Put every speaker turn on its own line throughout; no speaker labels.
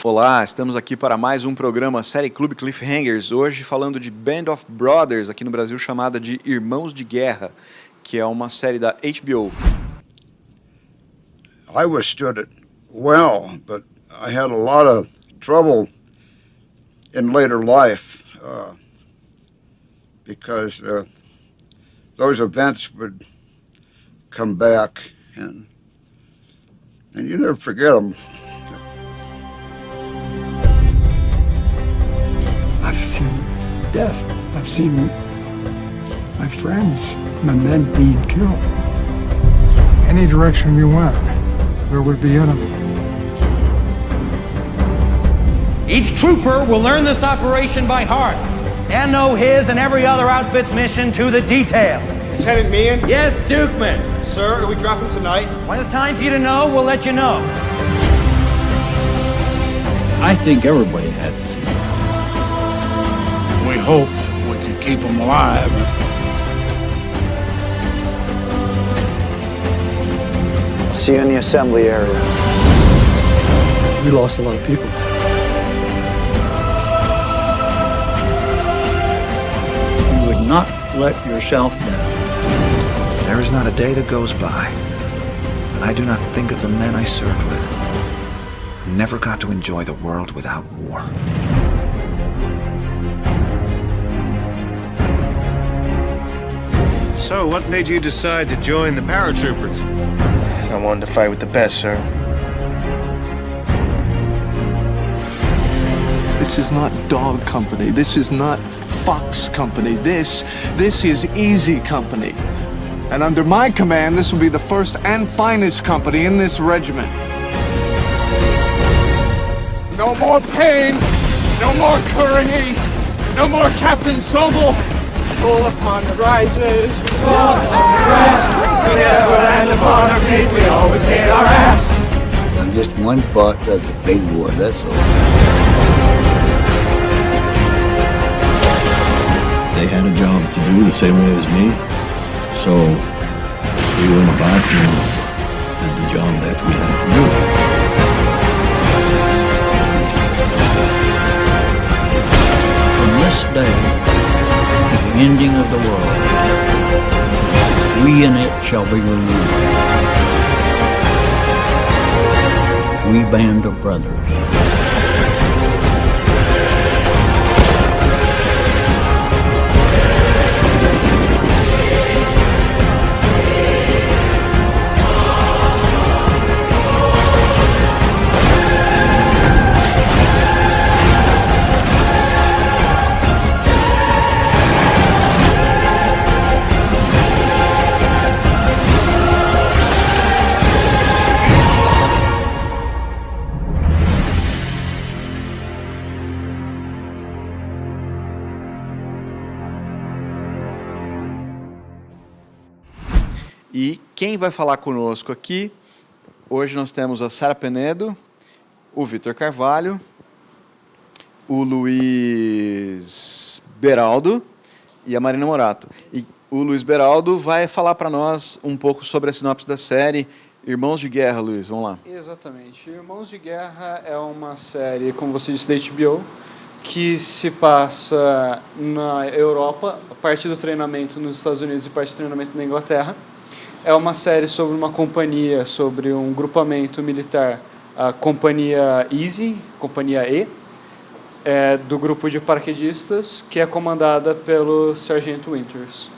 Olá, estamos aqui para mais um programa Série Clube Cliffhangers, hoje falando de Band of Brothers, aqui no Brasil chamada de Irmãos de Guerra, que é uma série da HBO.
I withstood it well, but I had a lot of trouble in later life because those events would come back and you never forget them.
I've seen death. I've seen my friends, my men being killed. Any direction you went, there would be enemy.
Each trooper will learn this operation by heart and know his and every other outfit's mission to the detail.
Lieutenant Meehan?
Yes, Dukeman.
Sir, are we dropping tonight?
When it's time for you to know, we'll let you know.
I think everybody had fear. We hoped we could keep them alive.
I'll see you in the assembly area.
We lost a lot of people.
You would not let yourself down.
There is not a day that goes by that I do not think of the men I served with, who never got to enjoy the world without war.
So, what made you decide to join the paratroopers?
I wanted to fight with the best, sir.
This is not Dog Company. This is not Fox Company. This is Easy Company. And under my command, this will be the first and finest company in this regiment. No more pain, no more Courtney, no more Captain Sobel. Full upon the rises, full upon the rest. We never land upon our feet, we always hit our ass.
I'm just one part of the big war, that's all.
They had a job to do the same way as me, so we went about and did the job that we had to do.
From this day to the ending of the world, we in it shall be renewed. We band of brothers.
E quem vai falar conosco aqui, hoje nós temos a Sara Penedo, o Vitor Carvalho, o Luiz Beraldo e a Marina Morato. E o Luiz Beraldo vai falar para nós um pouco sobre a sinopse da série Irmãos de Guerra, Luiz, vamos lá.
Exatamente. Irmãos de Guerra é uma série, como você disse, da HBO, que se passa na Europa, parte do treinamento nos Estados Unidos e parte do treinamento na Inglaterra. É uma série sobre uma companhia, sobre um grupamento militar, a Companhia Easy, Companhia E, do grupo de paraquedistas, que é comandada pelo Sargento Winters.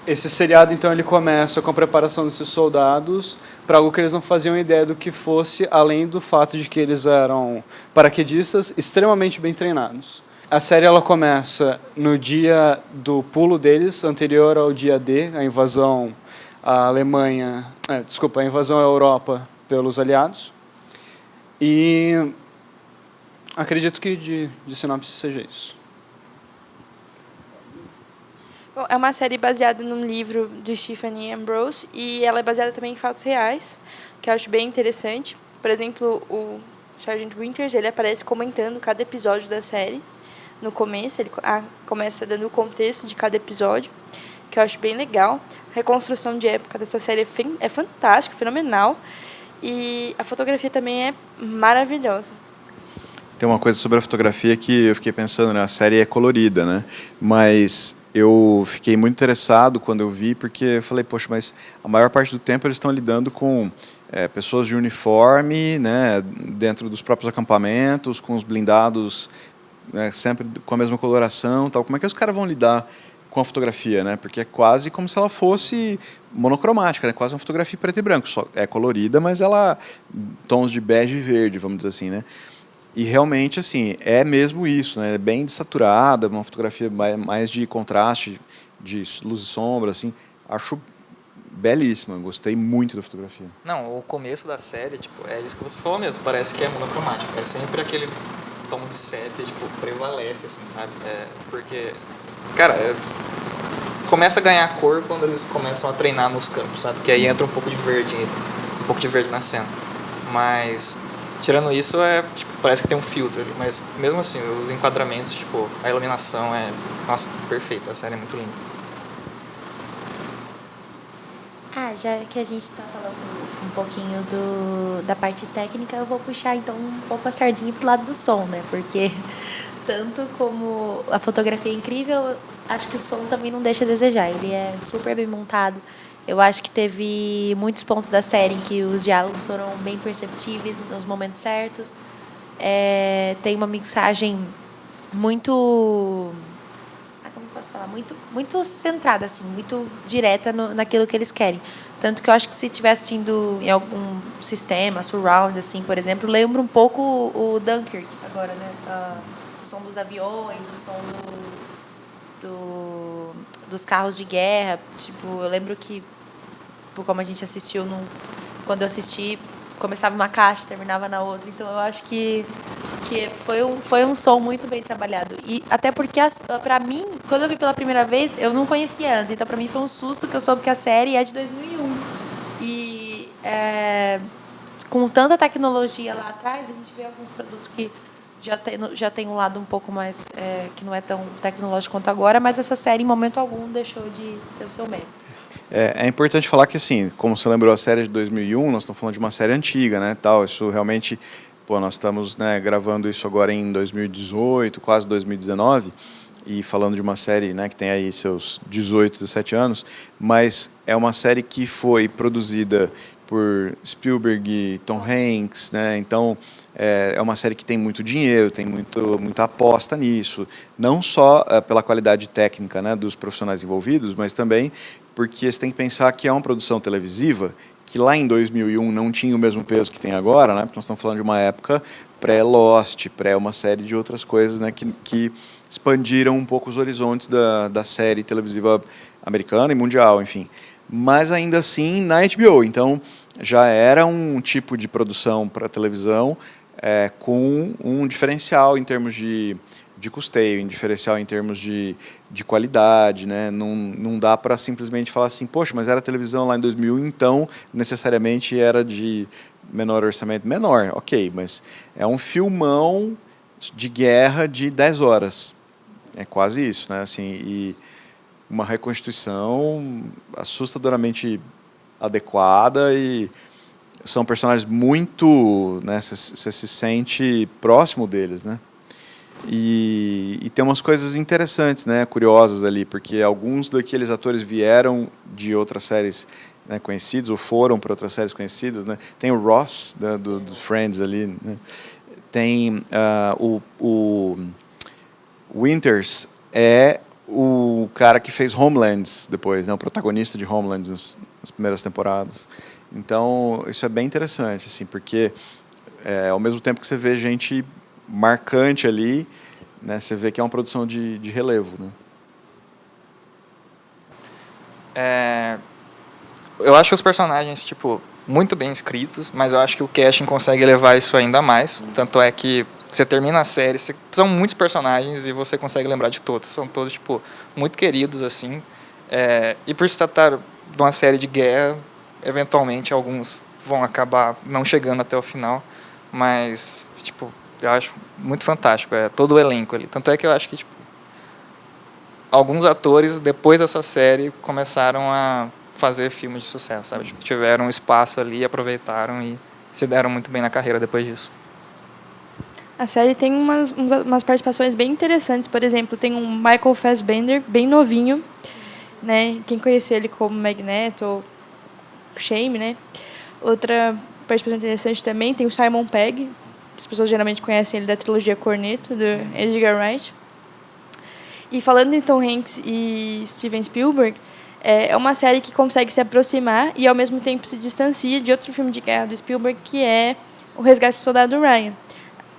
Esse seriado, então, ele começa com a preparação desses soldados para algo que eles não faziam ideia do que fosse, além do fato de que eles eram paraquedistas extremamente bem treinados. A série ela começa no dia do pulo deles, anterior ao dia D, a invasão à Alemanha, a invasão à Europa pelos aliados. E acredito que de sinopse seja isso.
Bom, é uma série baseada num livro de Stephanie Ambrose e ela é baseada também em fatos reais, que eu acho bem interessante. Por exemplo, o Sargent Winters, ele aparece comentando cada episódio da série. No começo, ele começa dando o contexto de cada episódio, que eu acho bem legal. A reconstrução de época dessa série é fantástica, fenomenal. E a fotografia também é maravilhosa.
Tem uma coisa sobre a fotografia que eu fiquei pensando, né? A série é colorida, né? Mas eu fiquei muito interessado quando eu vi, porque eu falei, poxa, mas a maior parte do tempo eles estão lidando com pessoas de uniforme, né? Dentro dos próprios acampamentos, com os blindados, né? Sempre com a mesma coloração, tal. Como é que os caras vão lidar com a fotografia, né? Porque é quase como se ela fosse monocromática, né? Quase uma fotografia preto e branco, só é colorida, mas ela tons de bege e verde, vamos dizer assim, né? E realmente, assim, é mesmo isso, né? É bem desaturada, uma fotografia mais de contraste, de luz e sombra, assim. Acho belíssima, gostei muito da fotografia.
Não, o começo da série, tipo, é isso que você falou mesmo, parece que é monocromático. É sempre aquele tom de sépia, tipo, prevalece, assim, sabe? Porque, cara, começa a ganhar cor quando eles começam a treinar nos campos, sabe? Que aí entra um pouco de verde na cena. Mas... tirando isso, tipo, parece que tem um filtro ali, mas mesmo assim, os enquadramentos, tipo, a iluminação nossa, perfeita, a série é muito linda.
Já que a gente está falando um pouquinho da parte técnica, eu vou puxar então um pouco a sardinha pro lado do som, né? Porque tanto como a fotografia é incrível, acho que o som também não deixa a desejar. Ele é super bem montado. Eu acho que teve muitos pontos da série em que os diálogos foram bem perceptíveis nos momentos certos. Tem uma mixagem muito... como posso falar? Muito centrada, assim, muito direta naquilo que eles querem. Tanto que eu acho que se estiver assistindo em algum sistema, surround, assim, por exemplo, lembra um pouco o Dunkirk agora, né? O som dos aviões, o som dos carros de guerra. Tipo, eu lembro que, como a gente assistiu, quando eu assisti, começava uma caixa, terminava na outra. Então, eu acho que foi um som muito bem trabalhado. E até porque, pra mim, quando eu vi pela primeira vez, eu não conhecia antes. Então, pra mim, foi um susto que eu soube que a série é de 2001. E com tanta tecnologia lá atrás, a gente vê alguns produtos que já tem um lado um pouco mais... que não é tão tecnológico quanto agora, mas essa série, em momento algum, deixou de ter o seu mérito.
É importante falar que, assim, como você lembrou a série de 2001, nós estamos falando de uma série antiga, né, tal, isso realmente, nós estamos, né, gravando isso agora em 2018, quase 2019, e falando de uma série, né, que tem aí seus 18, 17 anos, mas é uma série que foi produzida por Spielberg e Tom Hanks, né, então é uma série que tem muito dinheiro, tem muita aposta nisso, não só pela qualidade técnica, né, dos profissionais envolvidos, mas também porque você tem que pensar que é uma produção televisiva que lá em 2001 não tinha o mesmo peso que tem agora, né, porque nós estamos falando de uma época pré-Lost, uma série de outras coisas, né, que expandiram um pouco os horizontes da série televisiva americana e mundial, enfim. Mas ainda assim na HBO, então já era um tipo de produção para televisão com um diferencial em termos de custeio, um diferencial em termos de qualidade, né? Não dá para simplesmente falar assim, poxa, mas era televisão lá em 2001, então necessariamente era de menor orçamento. Menor, ok, mas é um filmão de guerra de 10 horas. É quase isso, né? Assim, e uma reconstituição assustadoramente adequada e são personagens muito, né, você se sente próximo deles, né? E tem umas coisas interessantes, né, curiosas ali, porque alguns daqueles atores vieram de outras séries, né, conhecidas ou foram para outras séries conhecidas, né? Tem o Ross do Friends ali, né? Tem o Winters o cara que fez Homeland depois, né, o protagonista de Homeland nas primeiras temporadas. Então, isso é bem interessante, assim, porque ao mesmo tempo que você vê gente marcante ali, né, você vê que é uma produção de relevo, né?
Eu acho os personagens, tipo, muito bem escritos, mas eu acho que o casting consegue elevar isso ainda mais. Tanto é que você termina a série, são muitos personagens e você consegue lembrar de todos. São todos, tipo, muito queridos, assim. E por se tratar de uma série de guerra, eventualmente alguns vão acabar não chegando até o final. Mas, tipo, eu acho muito fantástico. Todo o elenco ali. Tanto é que eu acho que, tipo, alguns atores, depois dessa série, começaram a fazer filmes de sucesso, sabe? Tipo, tiveram um espaço ali, aproveitaram e se deram muito bem na carreira depois disso.
A série tem umas participações bem interessantes. Por exemplo, tem um Michael Fassbender, bem novinho, né? Quem conheceu ele como Magneto ou Shame, né? Outra participação interessante também tem o Simon Pegg. As pessoas geralmente conhecem ele da trilogia Cornetto, do Edgar Wright. E falando em Tom Hanks e Steven Spielberg, é uma série que consegue se aproximar e, ao mesmo tempo, se distancia de outro filme de guerra do Spielberg, que é O Resgate do Soldado Ryan.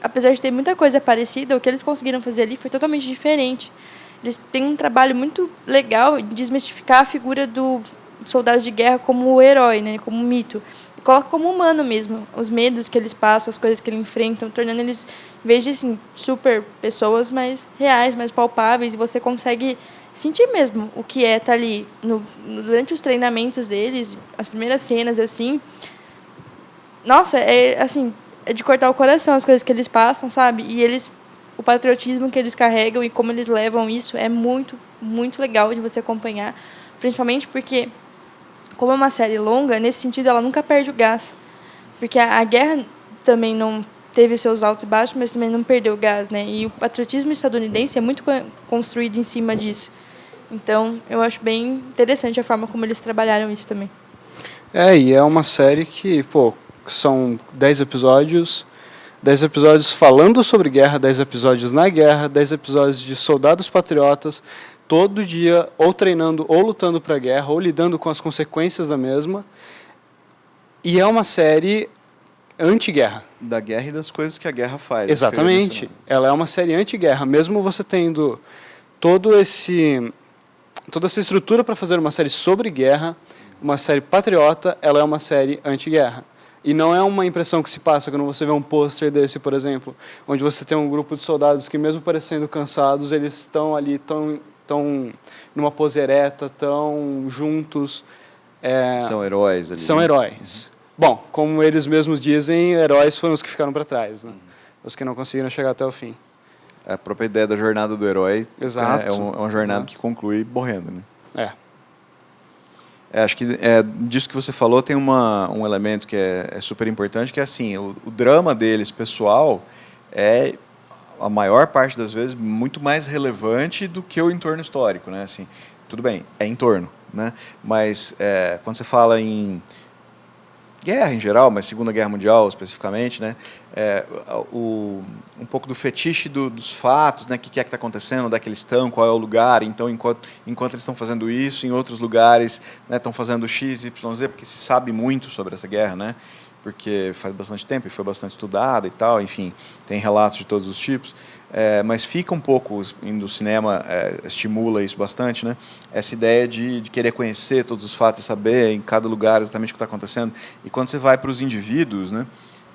Apesar de ter muita coisa parecida, o que eles conseguiram fazer ali foi totalmente diferente. Eles têm um trabalho muito legal de desmistificar a figura do soldado de guerra como o herói, né, como um mito. E coloca como humano mesmo, os medos que eles passam, as coisas que eles enfrentam, tornando eles, em vez de assim, super pessoas, mais reais, mais palpáveis, e você consegue sentir mesmo o que é estar ali durante os treinamentos deles, as primeiras cenas, assim. Nossa, assim, é de cortar o coração as coisas que eles passam, sabe? E o patriotismo que eles carregam e como eles levam isso é muito, muito legal de você acompanhar. Principalmente porque, como é uma série longa, nesse sentido ela nunca perde o gás. Porque a guerra também não teve seus altos e baixos, mas também não perdeu o gás, né? E o patriotismo estadunidense é muito construído em cima disso. Então, eu acho bem interessante a forma como eles trabalharam isso também.
E é uma série que, são 10 episódios falando sobre guerra, 10 episódios na guerra, 10 episódios de soldados patriotas, todo dia ou treinando ou lutando para a guerra, ou lidando com as consequências da mesma. E é uma série anti-guerra.
Da guerra e das coisas que a guerra faz.
Exatamente. Ela é uma série anti-guerra. Mesmo você tendo toda essa estrutura para fazer uma série sobre guerra, uma série patriota, ela é uma série anti-guerra. E não é uma impressão que se passa quando você vê um pôster desse, por exemplo, onde você tem um grupo de soldados que, mesmo parecendo cansados, eles estão ali, estão numa pose ereta, estão juntos.
São heróis ali.
São heróis. Bom, como eles mesmos dizem, heróis foram os que ficaram para trás, né? Os que não conseguiram chegar até o fim.
A própria ideia da jornada do herói.
Exato.
É uma jornada que conclui morrendo, né? Acho que disso que você falou tem um elemento que é super importante, que é assim, o drama deles, pessoal, é, a maior parte das vezes, muito mais relevante do que o entorno histórico, né? Assim, tudo bem, é entorno, né? Mas quando você fala em guerra em geral, mas Segunda Guerra Mundial especificamente, né? Um pouco do fetiche dos fatos, né? O que é que está acontecendo, onde é que eles estão, qual é o lugar. Então, enquanto eles estão fazendo isso, em outros lugares, né, estão fazendo X, Y, Z, porque se sabe muito sobre essa guerra, né? Porque faz bastante tempo e foi bastante estudada e tal, enfim, tem relatos de todos os tipos. Mas fica um pouco, indo o cinema estimula isso bastante, né? Essa ideia de querer conhecer todos os fatos e saber em cada lugar exatamente o que está acontecendo. E quando você vai para os indivíduos, né?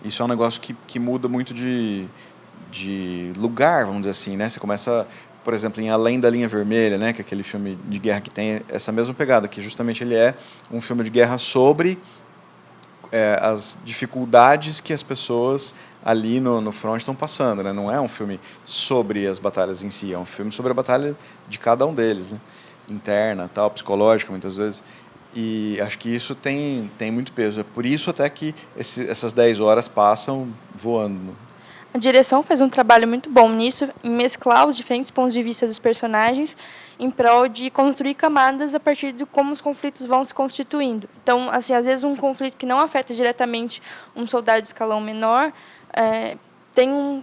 Isso é um negócio que muda muito de lugar, vamos dizer assim, né? Você começa, por exemplo, em Além da Linha Vermelha, né? Que é aquele filme de guerra que tem essa mesma pegada, que justamente ele é um filme de guerra sobre as dificuldades que as pessoas ali no front estão passando, né? Não é um filme sobre as batalhas em si, é um filme sobre a batalha de cada um deles, né? Interna, tal, psicológica, muitas vezes. E acho que isso tem muito peso. É por isso até que essas 10 horas passam voando.
A direção fez um trabalho muito bom nisso, em mesclar os diferentes pontos de vista dos personagens, em prol de construir camadas a partir de como os conflitos vão se constituindo. Então, assim, às vezes um conflito que não afeta diretamente um soldado de escalão menor tem,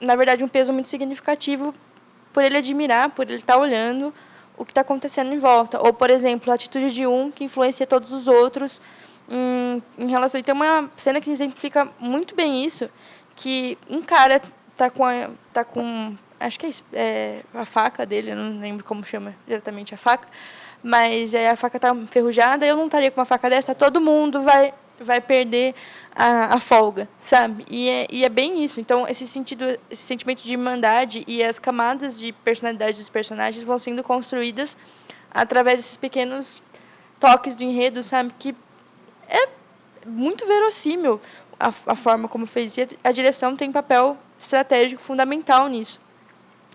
na verdade, um peso muito significativo por ele admirar, por ele estar olhando o que está acontecendo em volta. Ou, por exemplo, a atitude de um que influencia todos os outros em relação... Tem uma cena que exemplifica muito bem isso, que um cara tá com acho que é a faca dele, eu não lembro como chama diretamente a faca, mas a faca tá enferrujada, eu não estaria com uma faca dessa, todo mundo vai perder a folga, sabe? E é bem isso. Então, esse sentimento de irmandade e as camadas de personalidade dos personagens vão sendo construídas através desses pequenos toques do enredo, sabe? Que é muito verossímil a forma como fez. E a direção tem papel estratégico fundamental nisso.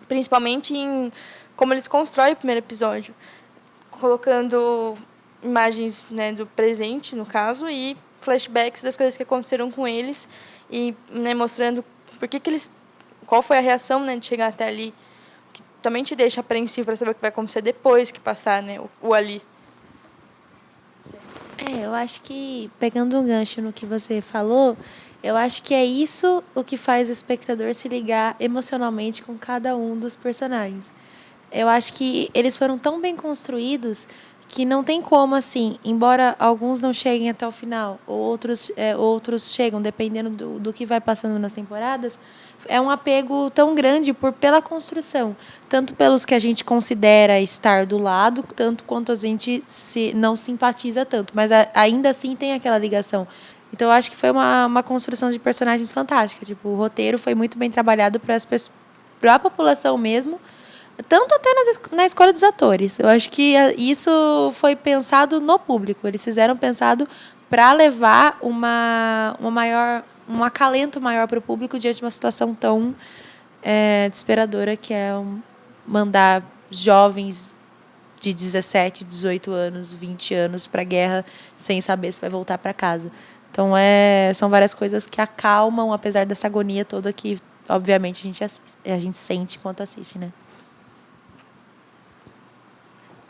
Principalmente em como eles constroem o primeiro episódio. Colocando imagens, né, do presente, no caso, e flashbacks das coisas que aconteceram com eles. E, né, mostrando por que eles qual foi a reação, né, de chegar até ali, que também te deixa apreensivo para saber o que vai acontecer depois que passar, né, o ali.
Eu acho que, pegando um gancho no que você falou, eu acho que é isso o que faz o espectador se ligar emocionalmente com cada um dos personagens. Eu acho que eles foram tão bem construídos que não tem como, assim, embora alguns não cheguem até o final, ou outros chegam, dependendo do que vai passando nas temporadas, é um apego tão grande pela construção, tanto pelos que a gente considera estar do lado, tanto quanto a gente não simpatiza tanto, mas ainda assim tem aquela ligação. Então, eu acho que foi uma construção de personagens fantástica. Tipo, o roteiro foi muito bem trabalhado para a população mesmo, tanto até na escolha dos atores. Eu acho que isso foi pensado no público. Eles fizeram pensado para levar um acalento maior para o público diante de uma situação tão desesperadora, que é mandar jovens de 17, 18 anos, 20 anos para a guerra sem saber se vai voltar para casa. Então, são várias coisas que acalmam, apesar dessa agonia toda que, obviamente, a gente sente enquanto assiste, né?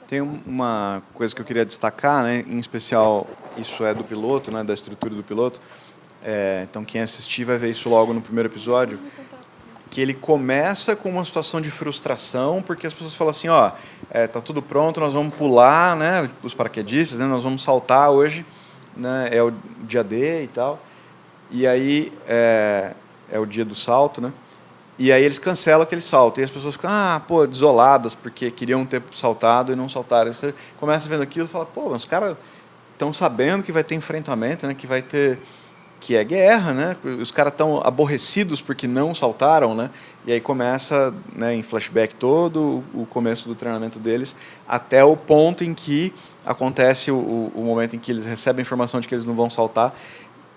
Tem uma coisa que eu queria destacar, né? Em especial, isso é do piloto, né? Da estrutura do piloto. Então, quem assistir vai ver isso logo no primeiro episódio, que ele começa com uma situação de frustração, porque as pessoas falam assim, tá tudo pronto, nós vamos pular, né? Os paraquedistas, né? Nós vamos saltar hoje, né? É o dia D e tal. E aí é o dia do salto, né? E aí eles cancelam aquele salto. E as pessoas ficam, desoladas, porque queriam ter saltado e não saltaram. E você começa vendo aquilo e fala, mas os caras estão sabendo que vai ter enfrentamento, né? Que é guerra, né? Os caras estão aborrecidos porque não saltaram, né? E aí começa, né, em flashback todo o começo do treinamento deles, até o ponto em que acontece o momento em que eles recebem a informação de que eles não vão saltar.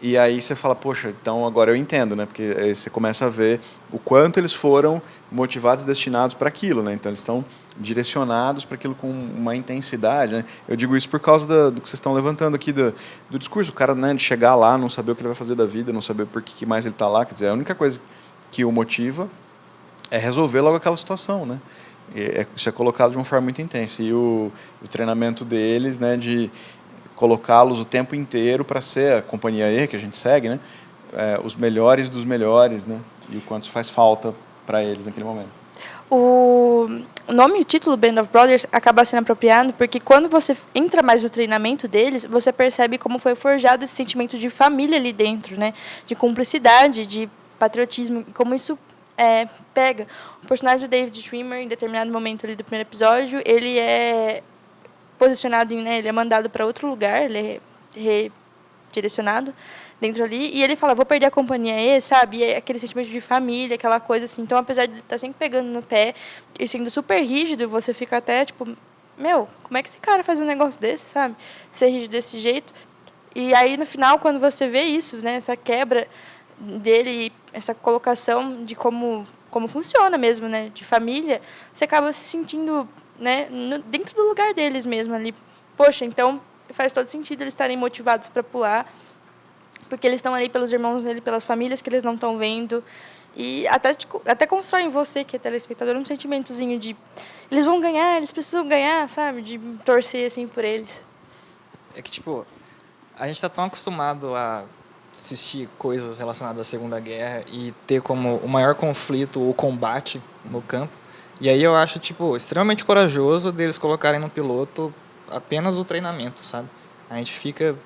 E aí você fala, poxa, então agora eu entendo, né? Porque aí você começa a ver o quanto eles foram motivados e destinados para aquilo, né? Então eles estão direcionados para aquilo com uma intensidade, né? Eu digo isso por causa do que vocês estão levantando aqui do discurso, o cara, né, de chegar lá, não saber o que ele vai fazer da vida, não saber por que mais ele está lá, quer dizer, a única coisa que o motiva é resolver logo aquela situação, né? Isso é colocado de uma forma muito intensa. E o treinamento deles, né, de colocá-los o tempo inteiro para ser a companhia E, que a gente segue, né? Os melhores dos melhores, né? E o quanto faz falta para eles naquele momento.
O nome e o título Band of Brothers acaba sendo apropriado porque quando você entra mais no treinamento deles, você percebe como foi forjado esse sentimento de família ali dentro, né? De cumplicidade, de patriotismo, como isso pega. O personagem do David Schwimmer, em determinado momento ali do primeiro episódio, ele é posicionado, né? Ele é mandado para outro lugar, ele é redirecionado dentro ali, e ele fala, vou perder a companhia E, sabe? E é aquele sentimento de família, aquela coisa assim. Então, apesar de ele estar sempre pegando no pé e sendo super rígido, você fica até, tipo, como é que esse cara faz um negócio desse, sabe? Ser rígido desse jeito. E aí, no final, quando você vê isso, né? Essa quebra dele, essa colocação de como funciona mesmo, né? De família, você acaba se sentindo, né? Dentro do lugar deles mesmo ali. Poxa, então faz todo sentido eles estarem motivados para pular, porque eles estão ali pelos irmãos dele, pelas famílias que eles não estão vendo. E até constrói em você, que é telespectador, um sentimentozinho de eles vão ganhar, eles precisam ganhar, sabe? De torcer assim por eles.
É que, tipo, a gente tá tão acostumado a assistir coisas relacionadas à Segunda Guerra e ter como o maior conflito o combate no campo. E aí eu acho, tipo, extremamente corajoso deles colocarem no piloto apenas o treinamento, sabe? A gente fica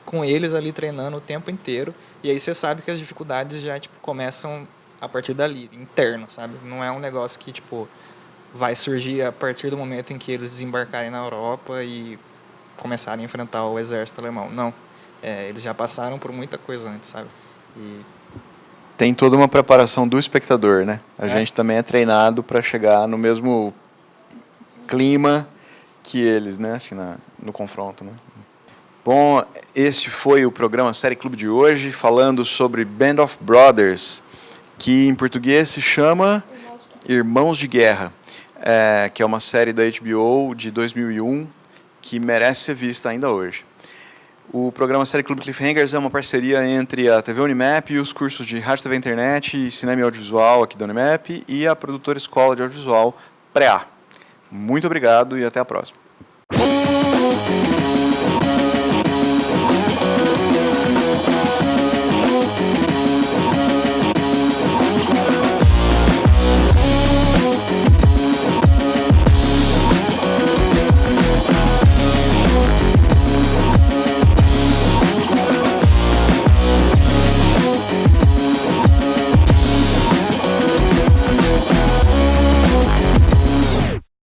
com eles ali treinando o tempo inteiro, e aí você sabe que as dificuldades já, tipo, começam a partir dali, interno, sabe? Não é um negócio que, tipo, vai surgir a partir do momento em que eles desembarcarem na Europa e começarem a enfrentar o exército alemão. Não. Eles já passaram por muita coisa antes, sabe? E
tem toda uma preparação do espectador, né? A gente também é treinado para chegar no mesmo clima que eles, né? Assim, no confronto, né? Bom, esse foi o programa Série Clube de hoje, falando sobre Band of Brothers, que em português se chama Irmãos de Guerra, que é uma série da HBO de 2001 que merece ser vista ainda hoje. O programa Série Clube Cliffhangers é uma parceria entre a TV Unimap e os cursos de Rádio, TV e Internet e Cinema e Audiovisual aqui da Unimap e a produtora Escola de Audiovisual Pré-A. Muito obrigado e até a próxima.